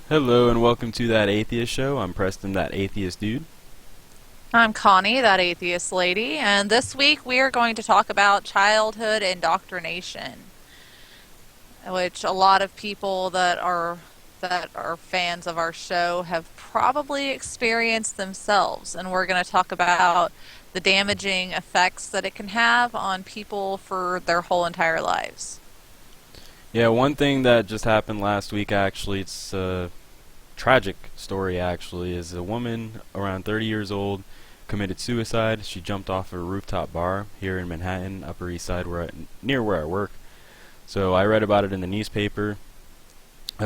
Hello and welcome to That Atheist Show. I'm Preston, that atheist dude. I'm Connie, that atheist lady, and this week we are going to talk about childhood indoctrination, which a lot of people that are fans of our show have probably experienced themselves, and we're going to talk about the damaging effects that it can have on people for their whole entire lives. Yeah, one thing that just happened last week actually, it's a tragic story actually, is a woman around 30 years old committed suicide. She jumped off a rooftop bar here in Manhattan, Upper East Side, near where I work. So I read about it in the newspaper.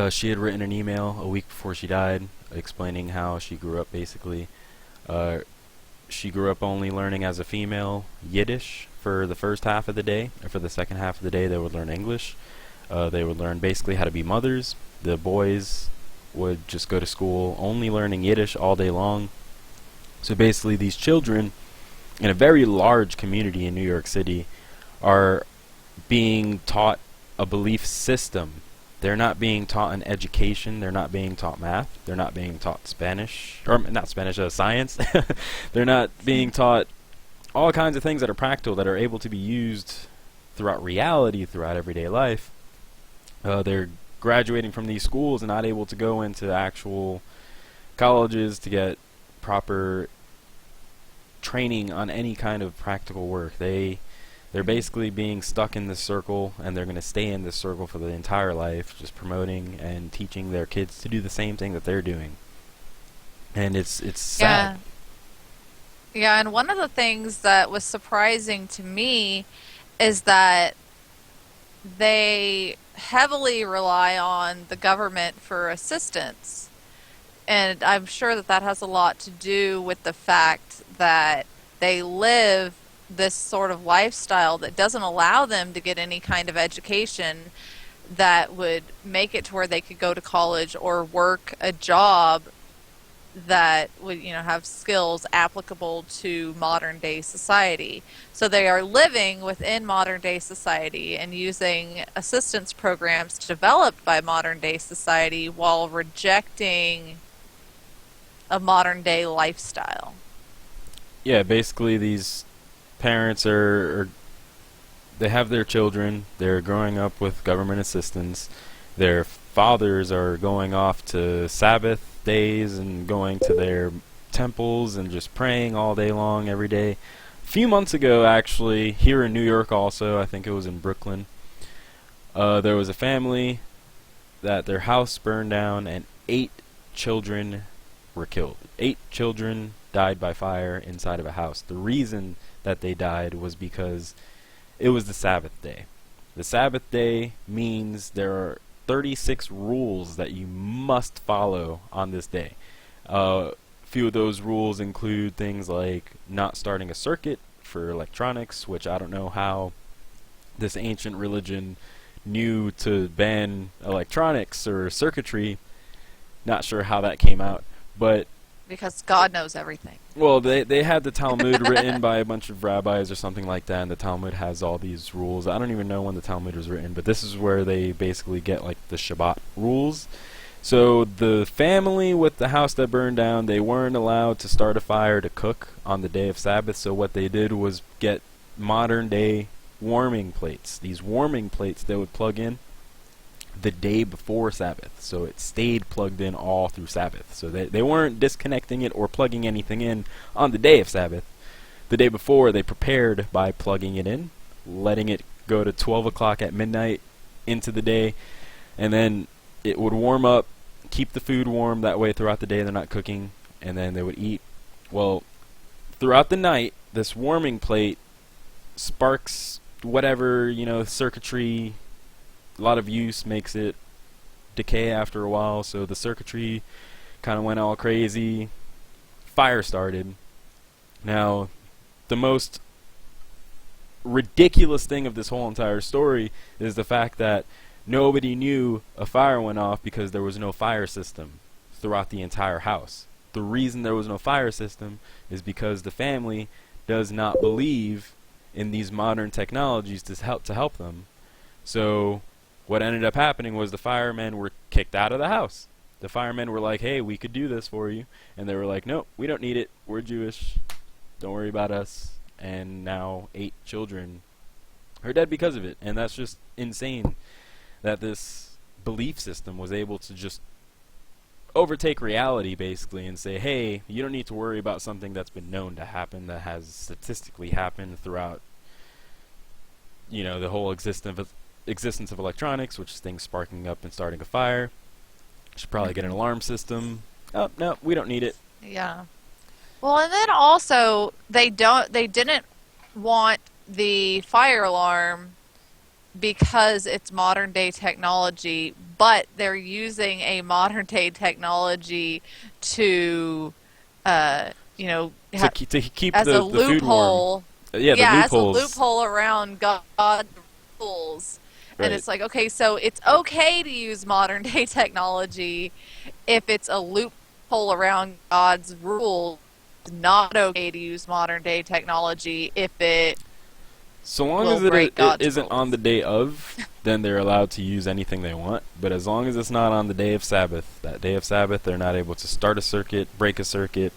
She had written an email a week before she died explaining how she grew up basically. Uh, she grew up only learning as a female Yiddish for the first half of the day, and for the second half of the day they would learn English. They would learn basically how to be mothers. The boys would just go to school only learning Yiddish all day long. So basically these children in a very large community in New York City are being taught a belief system. They're not being taught an education. They're not being taught math. They're not being taught Spanish, or not Spanish, science. They're not being taught all kinds of things that are practical, that are able to be used throughout reality, throughout everyday life. They're graduating from these schools and not able to go into actual colleges to get proper training on any kind of practical work. They're basically being stuck in this circle, and they're going to stay in this circle for the entire life, just promoting and teaching their kids to do the same thing that they're doing. And it's sad. Yeah. Yeah, and one of the things that was surprising to me is that they heavily rely on the government for assistance. And I'm sure that that has a lot to do with the fact that they live this sort of lifestyle that doesn't allow them to get any kind of education that would make it to where they could go to college or work a job that would, have skills applicable to modern day society. So they are living within modern day society and using assistance programs developed by modern day society while rejecting a modern day lifestyle. Yeah, basically these parents are they have their children. They're growing up with government assistance. Their fathers are going off to Sabbath days and going to their temples and just praying all day long every day. A few months ago, actually, here in New York also, I think it was in Brooklyn, there was a family that their house burned down and 8 children were killed. 8 children died by fire inside of a house. The reason that they died was because it was the Sabbath day. The Sabbath day means there are 36 rules that you must follow on this day. Few of those rules include things like not starting a circuit for electronics, which I don't know how this ancient religion knew to ban electronics or circuitry. Not sure how that came out, but Because God knows everything. well, they had the Talmud written by a bunch of rabbis or something like that, and the Talmud has all these rules. I don't even know when the Talmud was written, but this is where they basically get like the Shabbat rules. So the family with the house that burned down, they weren't allowed to start a fire to cook on the day of Sabbath, so what they did was get modern day warming plates. These warming plates they would plug in the day before Sabbath, so it stayed plugged in all through Sabbath. So they weren't disconnecting it or plugging anything in on the day of Sabbath. The day before, they prepared by plugging it in, letting it go to 12 o'clock at midnight into the day, and then it would warm up, keep the food warm, that way throughout the day they're not cooking, and then they would eat. Well, throughout the night, this warming plate sparks whatever, circuitry. A lot of use makes it decay after a while, so the circuitry kind of went all crazy. Fire started. Now, the most ridiculous thing of this whole entire story is the fact that nobody knew a fire went off because there was no fire system throughout the entire house. The reason there was no fire system is because the family does not believe in these modern technologies to help them. So what ended up happening was the firemen were kicked out of the house. The firemen were like, hey, we could do this for you. And they were like, nope, we don't need it. We're Jewish. Don't worry about us. And now 8 children are dead because of it. And that's just insane that this belief system was able to just overtake reality, basically, and say, hey, you don't need to worry about something that's been known to happen, that has statistically happened throughout, the whole existence of electronics, which is things sparking up and starting a fire. Should probably get an alarm system. Oh, no, we don't need it. Yeah. Well, and then also they didn't want the fire alarm because it's modern day technology, but they're using a modern day technology to, To keep as the a food warm. loophole. Yeah, the Yeah, as a loopholes. loophole around God's rules. And Right. it's like, okay, so it's okay to use modern day technology if it's a loophole around God's rules. It's not okay to use modern day technology if it So long will as it break God's isn't rules. on the day of, then they're allowed to use anything they want. But as long as it's not on the day of Sabbath, that day of Sabbath, they're not able to start a circuit, break a circuit,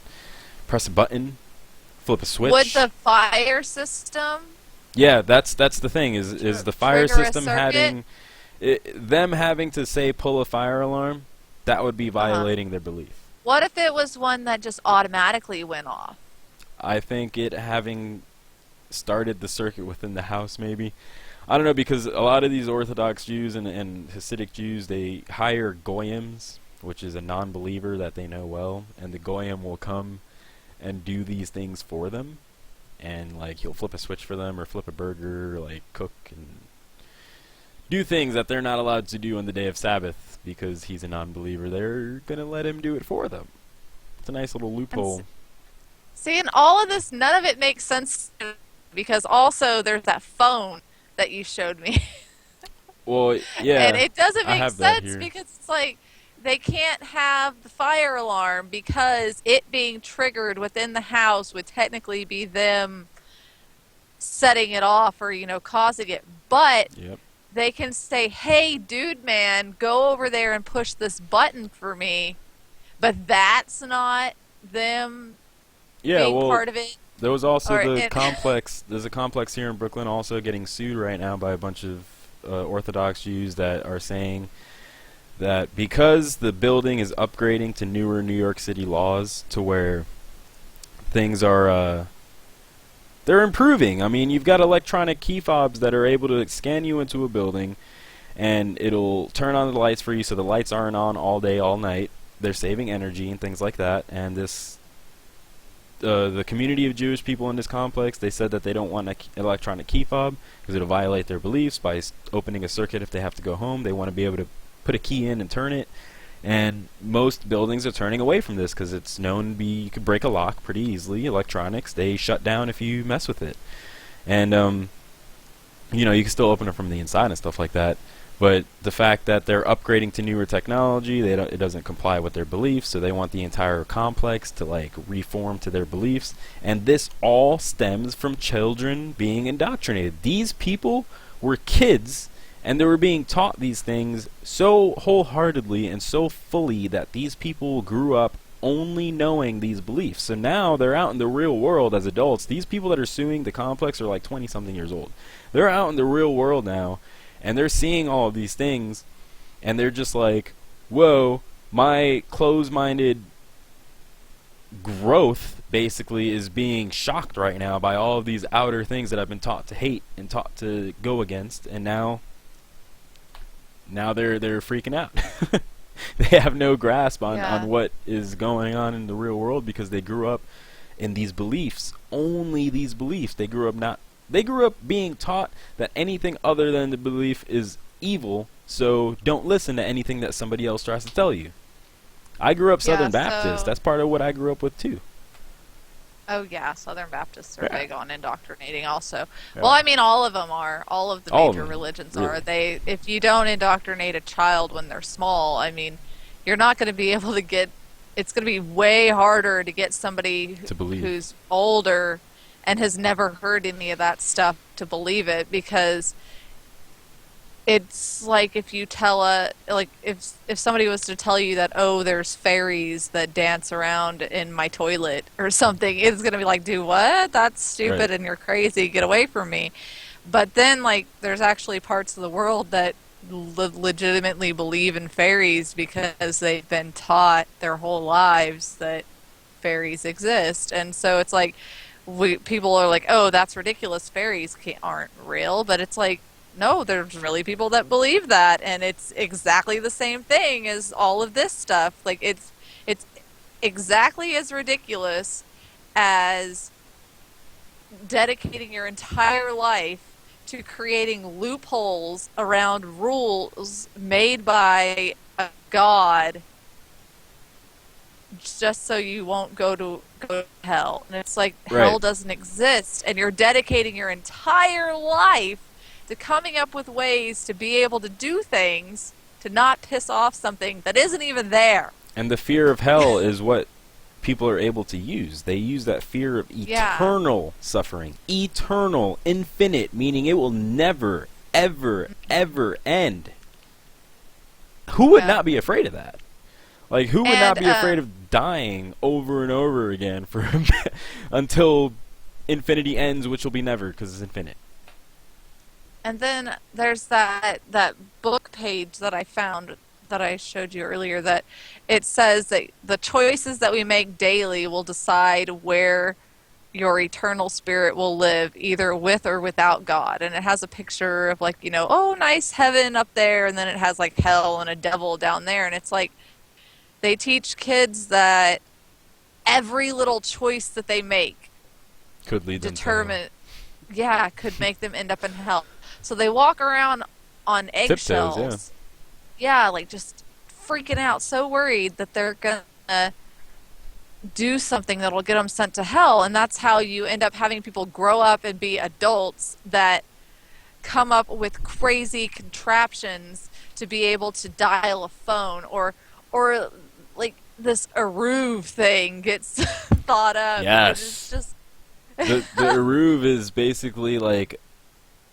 press a button, flip a switch. Would the fire system Yeah, that's the thing is the fire trigger a system circuit? them having to say pull a fire alarm, that would be violating their belief. What if it was one that just automatically went off? I think it having started the circuit within the house, maybe. I don't know, because a lot of these Orthodox Jews and Hasidic Jews, they hire goyim, which is a non-believer that they know well, and the goyim will come and do these things for them, and like he'll flip a switch for them or flip a burger, or like cook and do things that they're not allowed to do on the day of Sabbath because he's a non-believer. They're gonna let him do it for them. It's a nice little loophole. See, in all of this, none of it makes sense to me, because also there's that phone that you showed me. Well, yeah, And it doesn't I make have that sense here. because it's like they can't have the fire alarm because it being triggered within the house would technically be them setting it off or, causing it. But Yep. they can say, hey, dude, man, go over there and push this button for me. But that's not them Yeah, being well, part of it. there was also Or the it- complex. There's a complex here in Brooklyn also getting sued right now by a bunch of Orthodox Jews that are saying that because the building is upgrading to newer New York City laws to where things are they're improving. I mean, you've got electronic key fobs that are able to scan you into a building, and it'll turn on the lights for you, so the lights aren't on all day, all night. They're saving energy and things like that. And the community of Jewish people in this complex, they said that they don't want an electronic key fob because it'll violate their beliefs by opening a circuit if they have to go home. They want to be able to put a key in and turn it. And most buildings are turning away from this because it's known to be you could break a lock pretty easily. Electronics, they shut down if you mess with it. And you can still open it from the inside and stuff like that. But the fact that they're upgrading to newer technology, it doesn't comply with their beliefs, so they want the entire complex to reform to their beliefs. And this all stems from children being indoctrinated. These people were kids, and they were being taught these things so wholeheartedly and so fully that these people grew up only knowing these beliefs. So now they're out in the real world as adults. These people that are suing the complex are like 20-something years old. They're out in the real world now, and they're seeing all of these things, and they're just like, whoa, my closed-minded growth basically is being shocked right now by all of these outer things that I've been taught to hate and taught to go against, and now they're freaking out. They have no grasp on what is going on in the real world because they grew up in these beliefs, only these beliefs. They grew up being taught that anything other than the belief is evil, so don't listen to anything that somebody else tries to tell you. I grew up Southern Baptist. That's part of what I grew up with too. Oh yeah, Southern Baptists are Yeah. big on indoctrinating also. Yeah. Well, I mean all of them are. All of the All of major them, religions really. are. If you don't indoctrinate a child when they're small, I mean, you're not going to be able to get it's going to be way harder to get somebody To believe. who's older and has never heard any of that stuff to believe it, because it's like if you tell like if somebody was to tell you that, oh, there's fairies that dance around in my toilet or something, it's gonna be like, do what? That's Right. stupid and you're crazy. Get away from me. But then, like, there's actually parts of the world that legitimately believe in fairies because they've been taught their whole lives that fairies exist. And so it's like, people are like, oh, that's ridiculous. Fairies aren't real. But it's like, no, there's really people that believe that. And it's exactly the same thing as all of this stuff. Like, it's exactly as ridiculous as dedicating your entire life to creating loopholes around rules made by a god just so you won't go to hell. And it's like hell Right. doesn't exist and you're dedicating your entire life to coming up with ways to be able to do things to not piss off something that isn't even there. And the fear of hell is what people are able to use. They use that fear of Yeah. eternal suffering. Eternal, infinite, meaning it will never, ever, ever end. Who would Yeah. not be afraid of that? Like, who would not And be afraid of dying over and over again for until infinity ends, which will be never because it's infinite. And then there's that book page that I found that I showed you earlier that it says that the choices that we make daily will decide where your eternal spirit will live, either with or without God. And it has a picture of, like, oh, nice heaven up there, and then it has like hell and a devil down there. And it's like they teach kids that every little choice that they make Could lead them to hell. determine, yeah, could make them end up in hell. So they walk around on Tiptoes, yeah. eggshells. Yeah, like just freaking out, so worried that they're gonna do something that'll get them sent to hell. And that's how you end up having people grow up and be adults that come up with crazy contraptions to be able to dial a phone, or like this Aruv thing gets thought up because it's Yes. just The Eruv is basically like,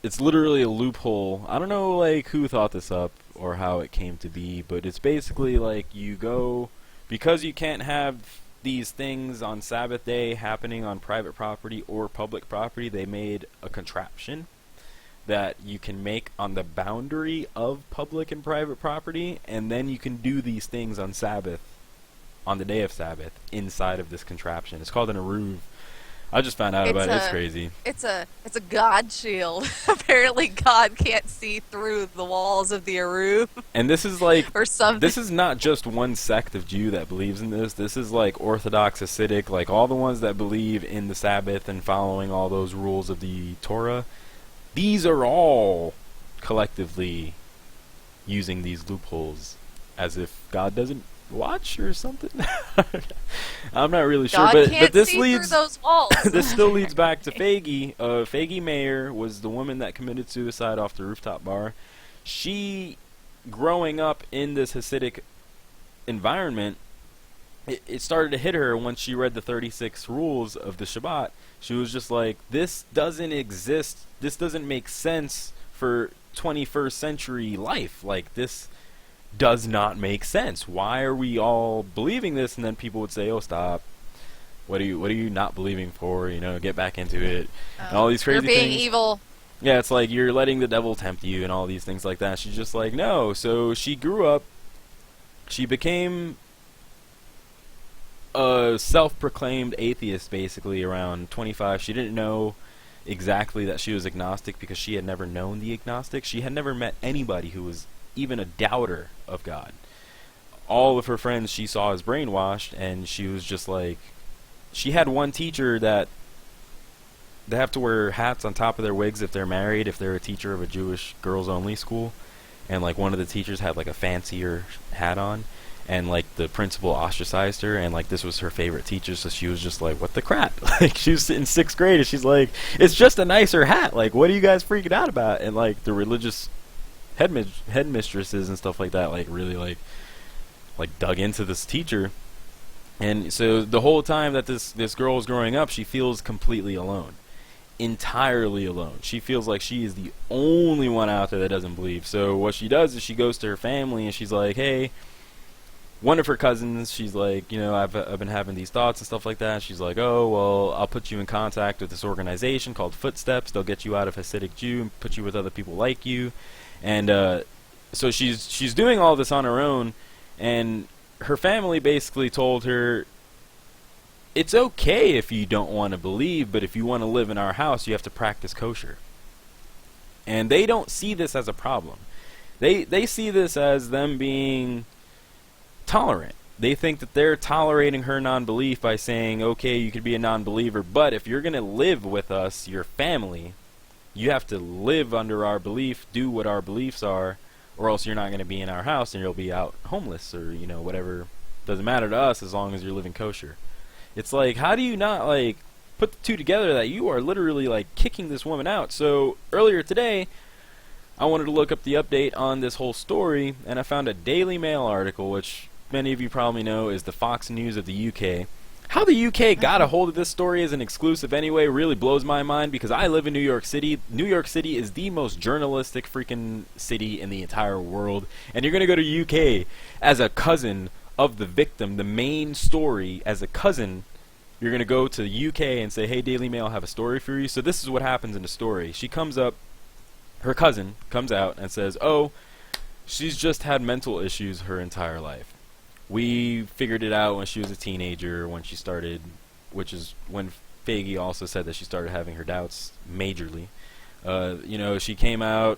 it's literally a loophole. I don't know like who thought this up or how it came to be, but it's basically like you go, because you can't have these things on Sabbath day happening on private property or public property. They made a contraption that you can make on the boundary of public and private property, and then you can do these things on Sabbath, on the day of Sabbath, inside of this contraption. It's called an Eruv. I just found out it's about it. It's a crazy. it's a God shield. Apparently, God can't see through the walls of the Aruv And this is like, or something. this is not just one sect of Jew that believes in this. This is like Orthodox, Hasidic, like all the ones that believe in the Sabbath and following all those rules of the Torah. These are all collectively using these loopholes as if God doesn't watch or something. I'm not really sure, God but can't this see through leads those walls. this still leads back to Faggy. Faggy Mayer was the woman that committed suicide off the rooftop bar. She, growing up in this Hasidic environment, it started to hit her once she read the 36 rules of the Shabbat. She was just like, this doesn't exist. This doesn't make sense for 21st century life. Like, this does not make sense. Why are we all believing this? And then people would say, oh, stop. What are you not believing for? Get back into it. And all these You're crazy being things. evil. Yeah, it's like you're letting the devil tempt you and all these things like that. She's just like, no. So she grew up. She became a self-proclaimed atheist basically around 25. She didn't know exactly that she was agnostic because she had never known the agnostic. She had never met anybody who was even a doubter of God. All of her friends she saw as brainwashed, and she was just like, she had one teacher that they have to wear hats on top of their wigs if they're married, if they're a teacher of a Jewish girls only school, and like one of the teachers had like a fancier hat on, and like the principal ostracized her, and like this was her favorite teacher, so she was just like, what the crap? Like, she was in 6th grade and she's like, it's just a nicer hat, like what are you guys freaking out about? And like the religious headmistresses and stuff like that like really like dug into this teacher. And so the whole time that this girl is growing up, she feels completely alone. entirely alone. She feels like she is the only one out there that doesn't believe. So what she does is she goes to her family and she's like, hey, one of her cousins, she's like, I've been having these thoughts and stuff like that. She's like, oh, well, I'll put you in contact with this organization called Footsteps. They'll get you out of Hasidic Jew and put you with other people like you. And so she's doing all this on her own, and her family basically told her, it's okay if you don't want to believe, but if you want to live in our house, you have to practice kosher. And they don't see this as a problem. They see this as them being tolerant. They think that they're tolerating her non-belief by saying, okay, you could be a non-believer, but if you're going to live with us, your family, you have to live under our belief, do what our beliefs are, or else you're not going to be in our house and you'll be out homeless or, whatever. Doesn't matter to us as long as you're living kosher. It's like, how do you not, put the two together that you are literally, kicking this woman out? So, earlier today, I wanted to look up the update on this whole story, and I found a Daily Mail article, which many of you probably know is the Fox News of the UK. How the UK got a hold of this story as an exclusive anyway really blows my mind, because I live in New York City. New York City is the most journalistic freaking city in the entire world, and you're going to go to UK as a cousin of the victim, the main story, as a cousin. You're going to go to the UK and say, hey, Daily Mail, I have a story for you. So this is what happens in the story. She comes up, her cousin comes out and says, oh, she's just had mental issues her entire life. We figured it out when she was a teenager, when she started, which is when Faggy also said that she started having her doubts majorly. She came out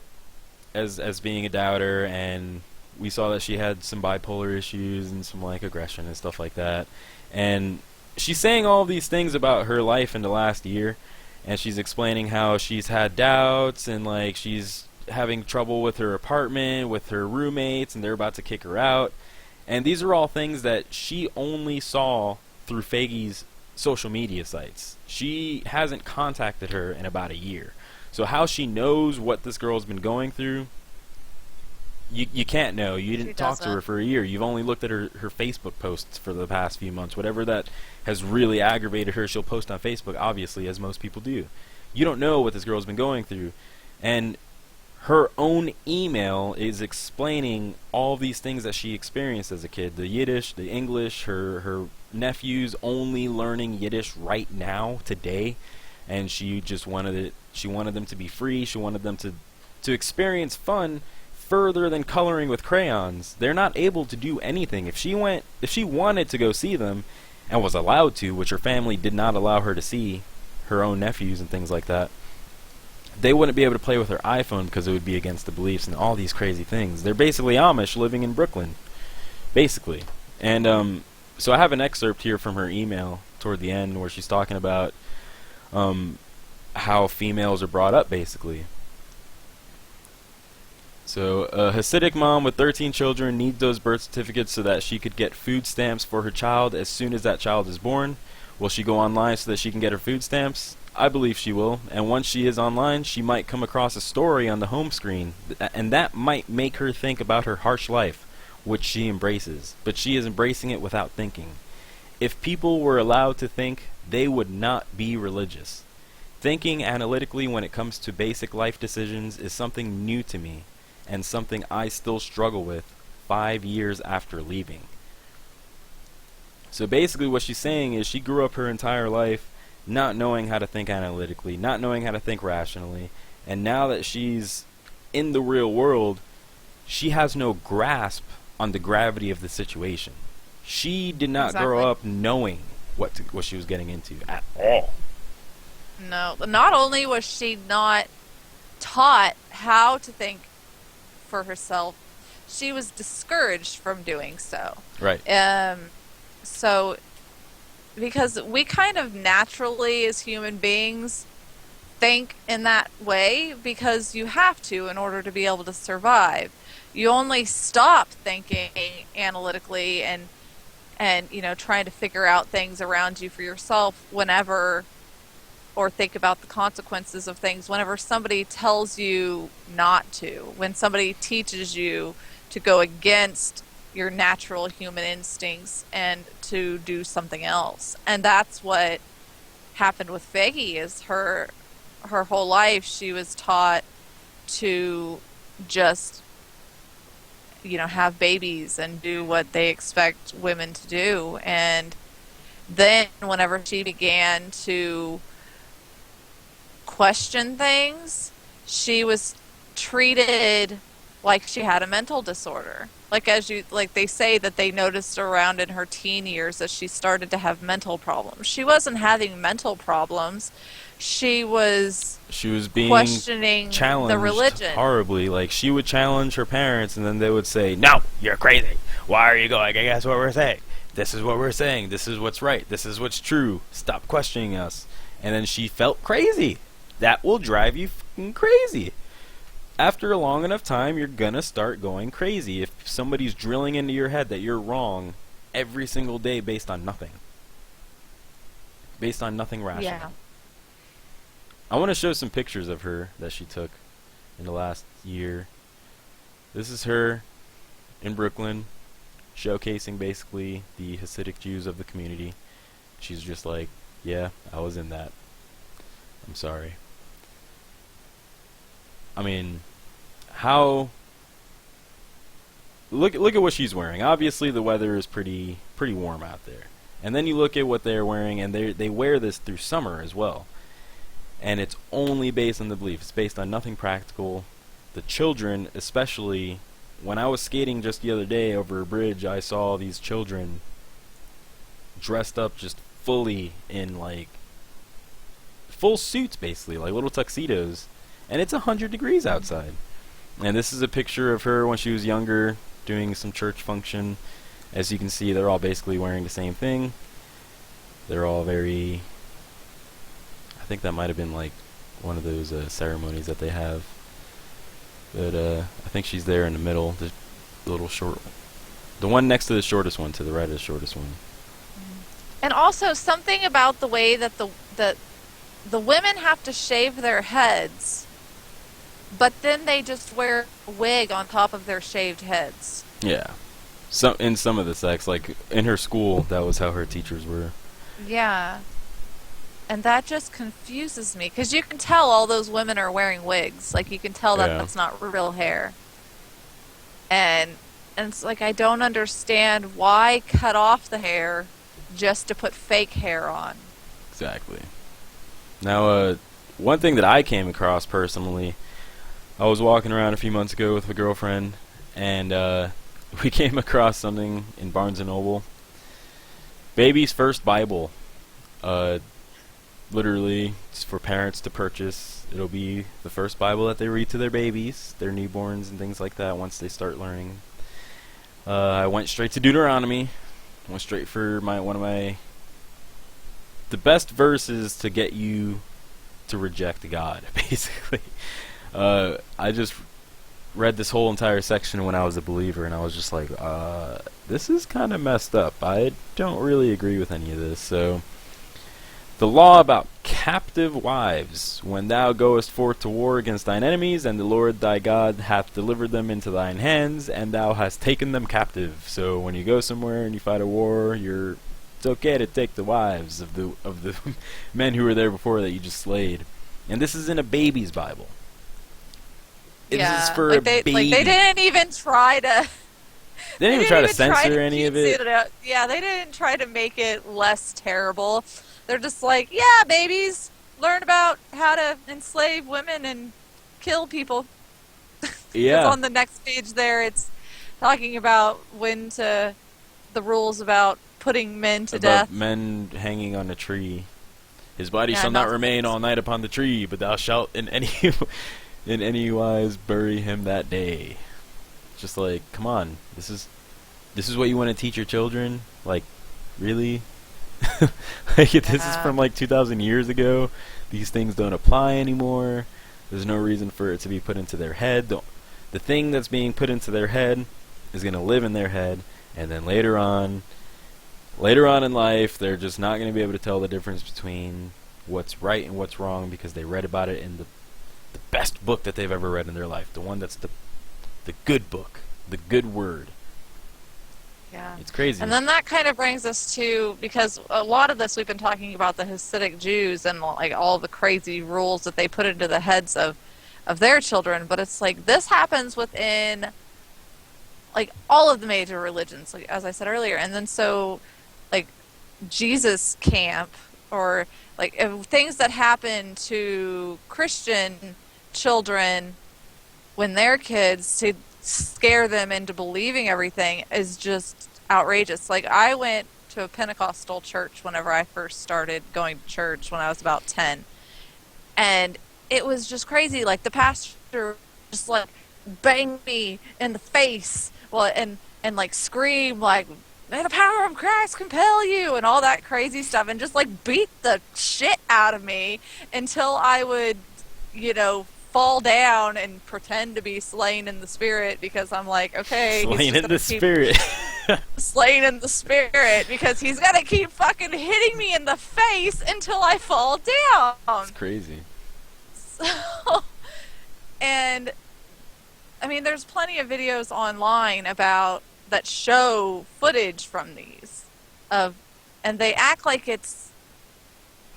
as being a doubter, and we saw that she had some bipolar issues and some aggression and stuff like that. And she's saying all these things about her life in the last year, and she's explaining how she's had doubts and she's having trouble with her apartment, with her roommates, and they're about to kick her out. And these are all things that she only saw through Faggy's social media sites. She hasn't contacted her in about a year. So how she knows what this girl's been going through, you can't know. You didn't talk to her for a year. You've only looked at her Facebook posts for the past few months. Whatever that has really aggravated her, she'll post on Facebook, obviously, as most people do. You don't know what this girl's been going through. And her own email is explaining all these things that she experienced as a kid. The Yiddish, the English, her nephews only learning Yiddish right now, today. And she just wanted it. She wanted them to be free. She wanted them to experience fun further than coloring with crayons. They're not able to do anything. If she wanted to go see them and was allowed to, which her family did not allow her to see her own nephews and things like that, they wouldn't be able to play with her iPhone because it would be against the beliefs and all these crazy things. They're basically Amish living in Brooklyn, basically. And so I have an excerpt here from her email toward the end where she's talking about how females are brought up, basically. So a Hasidic mom with 13 children needs those birth certificates so that she could get food stamps for her child as soon as that child is born. Will she go online so that she can get her food stamps? I believe she will, and once she is online, she might come across a story on the home screen, and that might make her think about her harsh life, which she embraces, but she is embracing it without thinking. If people were allowed to think, they would not be religious. Thinking analytically when it comes to basic life decisions is something new to me, and something I still struggle with 5 years after leaving. So basically what she's saying is she grew up her entire life not knowing how to think analytically, not knowing how to think rationally, and now that she's in the real world, she has no grasp on the gravity of the situation. She did not grow up knowing what she was getting into at all. No, not only was she not taught how to think for herself, she was discouraged from doing so. Right. So because we kind of naturally as human beings think in that way because you have to in order to be able to survive. You only stop thinking analytically and trying to figure out things around you for yourself whenever, or think about the consequences of things whenever somebody tells you not to, when somebody teaches you to go against your natural human instincts and to do something else. And that's what happened with Faggy, is her her whole life she was taught to just, have babies and do what they expect women to do. And then whenever she began to question things, she was treated like she had a mental disorder. Like they say that they noticed around in her teen years that she started to have mental problems. She wasn't having mental problems. She was She was being questioning the challenged religion. horribly. Like, she would challenge her parents, and then they would say, "No, you're crazy. Why are you going against what we're saying? This is what we're saying. This is what's right. This is what's true. Stop questioning us." And then she felt crazy. That will drive you fucking crazy. After a long enough time, you're gonna start going crazy if somebody's drilling into your head that you're wrong every single day based on nothing. Based on nothing rational. Yeah. I want to show some pictures of her that she took in the last year. This is her in Brooklyn, showcasing basically the Hasidic Jews of the community. She's just like, yeah, I was in that. I'm sorry. I mean, how... Look at what she's wearing. Obviously, the weather is pretty warm out there. And then you look at what they're wearing, and they wear this through summer as well. And it's only based on the belief. It's based on nothing practical. The children, especially, when I was skating just the other day over a bridge, I saw these children dressed up just fully in, like, full suits, basically, like little tuxedos. And it's 100 degrees outside. And this is a picture of her when she was younger, doing some church function. As you can see, they're all basically wearing the same thing. They're all very... I think that might have been like one of those ceremonies that they have. But I think she's there in the middle, the little short... The one next to the shortest one, to the right of the shortest one. And also something about the way that the women have to shave their heads, but then they just wear a wig on top of their shaved heads. Yeah. In some of the sects, like in her school, that was how her teachers were. Yeah. And that just confuses me, because you can tell all those women are wearing wigs. Like, you can tell that that's not real hair. And it's like, I don't understand why cut off the hair just to put fake hair on. Exactly. Now, one thing that I came across personally, I was walking around a few months ago with a girlfriend, and we came across something in Barnes & Noble. Baby's First Bible. Literally, it's for parents to purchase. It'll be the first Bible that they read to their babies, their newborns and things like that once they start learning. I went straight to Deuteronomy. Went straight for the best verses to get you to reject God, basically. I just read this whole entire section when I was a believer, and I was just like, this is kind of messed up. I don't really agree with any of this. So, the law about captive wives, when thou goest forth to war against thine enemies, and the Lord thy God hath delivered them into thine hands, and thou hast taken them captive. So when you go somewhere and you fight a war, it's okay to take the wives of the men who were there before that you just slayed. And this is in a baby's Bible. Yeah, this is for a baby. Like they didn't even try to. They didn't even try to censor any of it. Yeah, they didn't try to make it less terrible. They're just like, yeah, babies, learn about how to enslave women and kill people. Yeah. On the next page there, it's talking about the rules about putting men to death. Men hanging on a tree. His body shall not remain all night upon the tree, but thou shalt in any wise bury him that day. Just like, come on, this is what you want to teach your children? Like, really? Like, this is from like 2,000 years ago. These things don't apply anymore. There's no reason for it to be put into their head. The thing that's being put into their head is going to live in their head, and then later on in life, they're just not going to be able to tell the difference between what's right and what's wrong because they read about it in the best book that they've ever read in their life. The one that's the good book, the good word. Yeah. It's crazy. And then that kind of brings us to, because a lot of this we've been talking about the Hasidic Jews and like all the crazy rules that they put into the heads of their children, but it's like this happens within like all of the major religions, like as I said earlier. And then so like Jesus camp, or like if things that happen to Christian children when they're kids to scare them into believing everything is just outrageous. Like I went to a Pentecostal church whenever I first started going to church when I was about 10. And it was just crazy. Like the pastor just like banged me in the face, well, and like scream like, "May the power of Christ compel you," and all that crazy stuff, and just like beat the shit out of me until I would, fall down and pretend to be slain in the spirit, because I'm like, okay, Slain in the spirit. slain in the spirit, because he's gonna keep fucking hitting me in the face until I fall down. It's crazy. So, and I mean, there's plenty of videos online about that show footage from these, and they act like it's,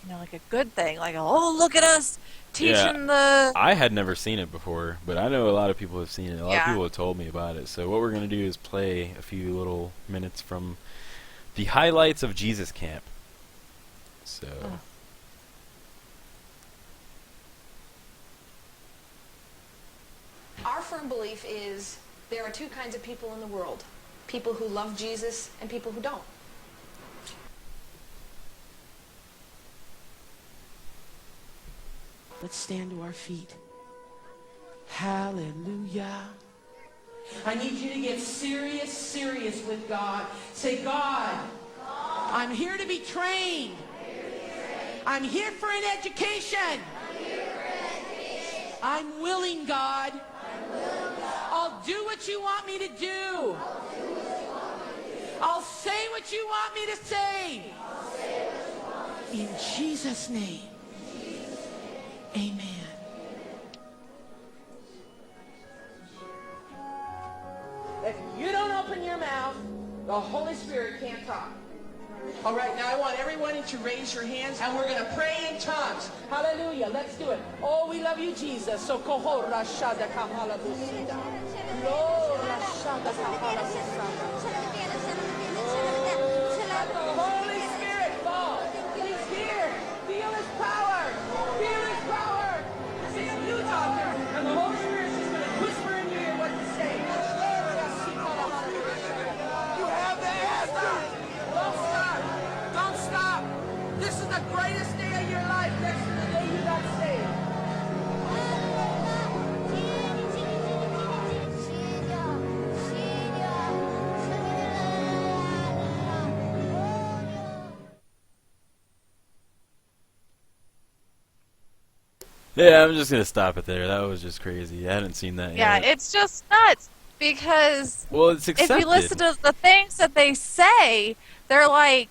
like a good thing, like, oh, look at us teaching the. I had never seen it before, but I know a lot of people have seen it. A lot of Yeah. people have told me about it. So what we're gonna do is play a few little minutes from the highlights of Jesus Camp. So. Oh. Our firm belief is there are two kinds of people in the world: people who love Jesus and people who don't. Let's stand to our feet. Hallelujah. I need you to get serious with God. Say, God, I'm here to be trained. I'm here for an education. I'm willing, God. I'll do what you want me to do. I'll say what you want me to say. In Jesus' name. Amen. If you don't open your mouth, the Holy Spirit can't talk. All right, now I want everyone to raise your hands, and we're going to pray in tongues. Hallelujah. Let's do it. Oh, we love you, Jesus. So koho rashada kahala busida. Lo rashada kahala busida. Let the Holy Spirit fall. He's here. Feel his power. Feel his power. This is you talking, and the Holy Spirit is just going to whisper in your ear what to say. You have the answer. Don't stop. Don't stop. This is the greatest day of your life next to the day you got saved. Yeah, I'm just gonna stop it there. That was just crazy. I hadn't seen that Yeah, yet. it's just nuts, because Well, it's accepted. if you listen to the things that they say, they're like,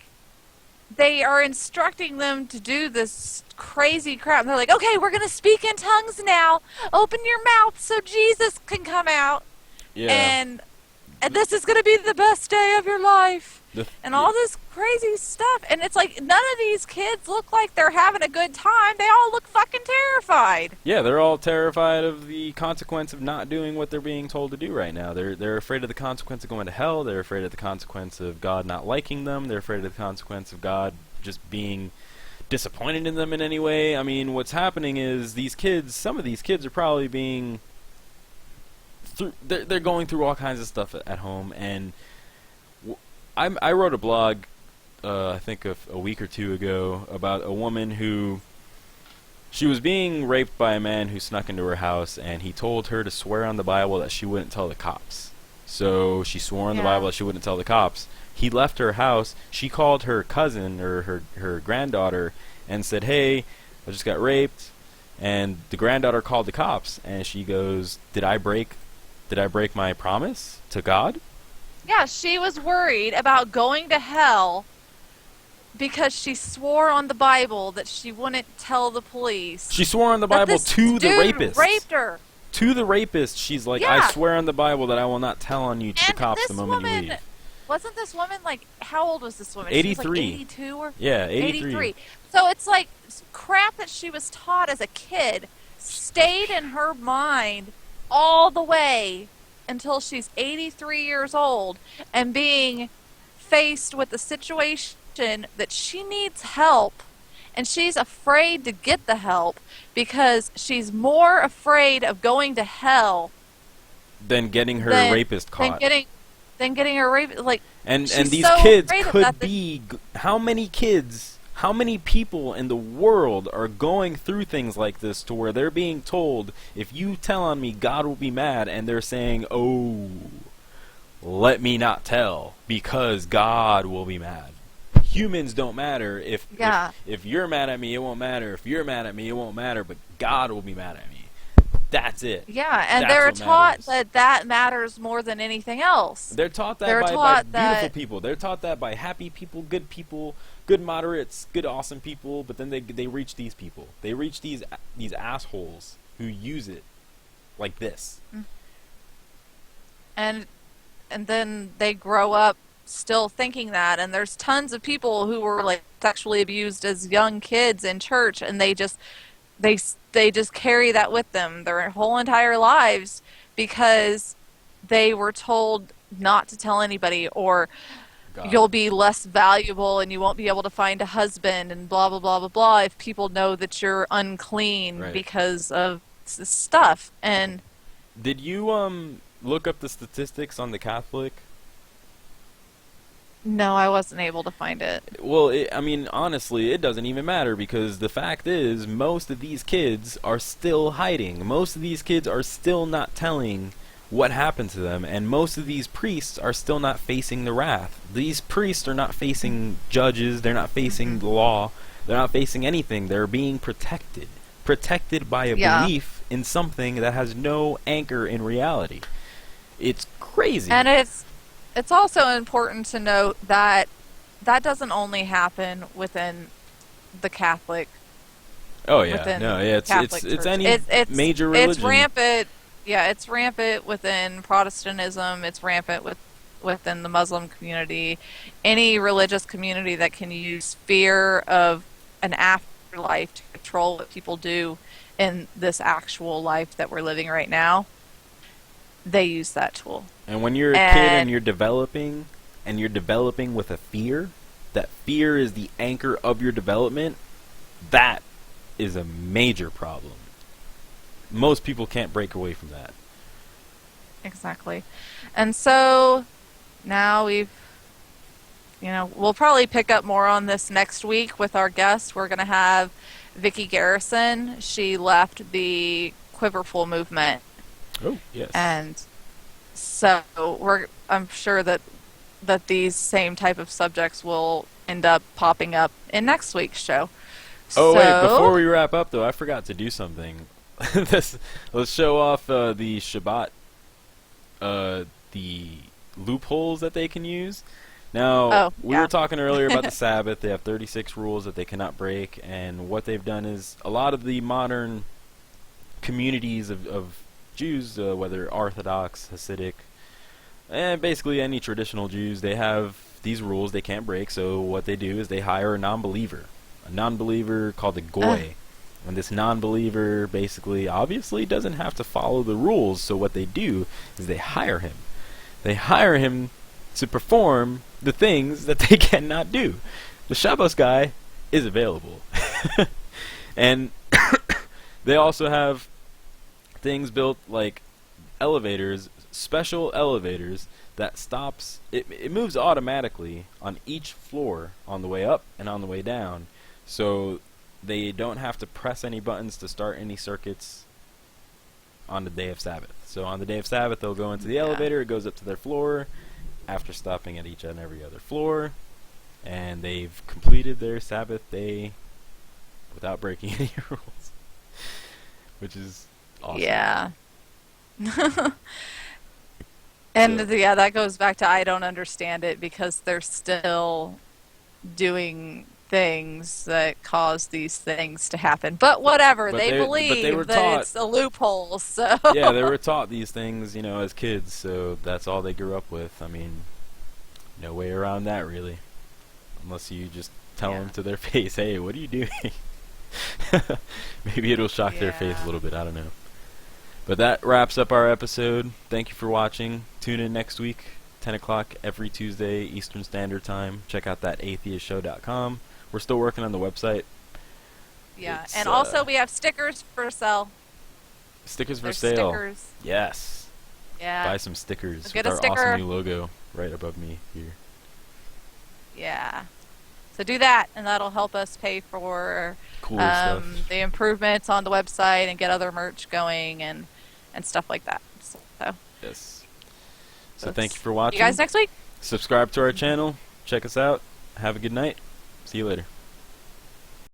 they are instructing them to do this crazy crap. And they're like, okay, we're going to speak in tongues now. Open your mouth so Jesus can come out. Yeah. And this is going to be the best day of your life. The- And all this crazy stuff. And it's like, none of these kids look like they're having a good time. They all look fucking terrified. Yeah, they're all terrified of the consequence of not doing what they're being told to do right now. They're afraid of the consequence of going to hell. They're afraid of the consequence of God not liking them. They're afraid of the consequence of God just being disappointed in them in any way. I mean, what's happening is these kids, some of these kids are probably being they're going through all kinds of stuff at home, and I wrote a blog I think a week or two ago about a woman who she was being raped by a man who snuck into her house, and he told her to swear on the Bible that she wouldn't tell the cops. So she swore on the Bible that she wouldn't tell the cops. He left her house. She called her cousin or her granddaughter and said, "Hey, I just got raped." And the granddaughter called the cops, and she goes, "Did I break my promise to God?" Yeah, she was worried about going to hell because she swore on the Bible that she wouldn't tell the police. She swore on the that Bible this to the dude rapist. raped her. To the rapist, she's like, Yeah. "I swear on the Bible that I will not tell on you to the And cops this the moment you woman, leave." wasn't this woman like, how old was this woman? She was like 83. 82 or Yeah, 83. 83. So it's like crap that she was taught as a kid stayed in her mind all the way until she's 83 years old and being faced with the situation that she needs help, and she's afraid to get the help because she's more afraid of going to hell Than getting her than, rapist caught. than getting her rapist. Like, And she's these so kids afraid of could that be how many kids, how many people in the world are going through things like this to where they're being told, if you tell on me, God will be mad, and they're saying, oh, let me not tell because God will be mad. Humans don't matter. If you're mad at me, it won't matter. If you're mad at me, it won't matter. But God will be mad at me. That's it. Yeah, and That's they're what taught matters. that matters more than anything else. They're taught that They're by taught beautiful that- people. They're taught that by happy people, good moderates, good awesome people. But then they reach these people. They reach these assholes who use it like this. And then they grow up still thinking that, and there's tons of people who were like sexually abused as young kids in church, and they just carry that with them their whole entire lives because they were told not to tell anybody, or God. you'll be less valuable and you won't be able to find a husband and blah blah blah blah blah if people know that you're unclean Right. because of this stuff. And Did you look up the statistics on the Catholic? no, I wasn't able to find it. Well, I mean, honestly, it doesn't even matter because the fact is, most of these kids are still hiding. Most of these kids are still not telling what happened to them, and most of these priests are still not facing the wrath. These priests are not facing judges. They're not facing the law. They're not facing anything. They're being protected by a belief in something that has no anchor in reality. It's crazy. And it's also important to note that that doesn't only happen within the Catholic. Oh yeah, within no, yeah, Catholic it's Church. any major religion. It's rampant. Yeah, it's rampant within Protestantism. It's rampant within the Muslim community. Any religious community that can use fear of an afterlife to control what people do in this actual life that we're living right now, they use that tool. And when you're a kid and you're developing with a fear, that fear is the anchor of your development, that is a major problem. Most people can't break away from that. Exactly. And so now we'll probably pick up more on this next week with our guest. We're going to have Vicki Garrison. She left the Quiverful movement. Oh, yes. And so I'm sure that these same type of subjects will end up popping up in next week's show. Oh, wait, before we wrap up, though, I forgot to do something. Let's show off the Shabbat, the loopholes that they can use. Now, we were talking earlier about the Sabbath. They have 36 rules that they cannot break, and what they've done is a lot of the modern communities of Jews, whether Orthodox, Hasidic, and basically any traditional Jews, they have these rules they can't break. So what they do is they hire a non-believer called a goy. And this non-believer basically obviously doesn't have to follow the rules. So what they do is they hire him. They hire him to perform the things that they cannot do. The Shabbos guy is available. And they also have things built like elevators, special elevators that stops it moves automatically on each floor on the way up and on the way down, so they don't have to press any buttons to start any circuits on the day of Sabbath. So on the day of Sabbath they'll go into the elevator, it goes up to their floor after stopping at each and every other floor, and they've completed their Sabbath day without breaking any rules, which is awesome. Yeah. And that goes back to I don't understand it, because they're still doing things that cause these things to happen. But whatever, they believe that it's a loophole. So yeah, they were taught these things, as kids. So that's all they grew up with. I mean, No way around that, really. Unless you just tell Yeah. them to their face, hey, what are you doing? Maybe it'll shock their face a little bit, I don't know. But that wraps up our episode. Thank you for watching. Tune in next week, 10 o'clock every Tuesday, Eastern Standard Time. Check out that atheistshow.com. We're still working on the website. Yeah, It's, and also we have stickers for sale. Stickers for There's sale. stickers. Yes. Yeah. Buy some stickers Get with a our sticker. awesome new logo right above me here. Yeah. So do that, and that'll help us pay for Cooler stuff. the improvements on the website and get other merch going and stuff like that. So Yes. So thank you for watching. see you guys next week. Subscribe to our channel. Check us out. Have a good night. See you later.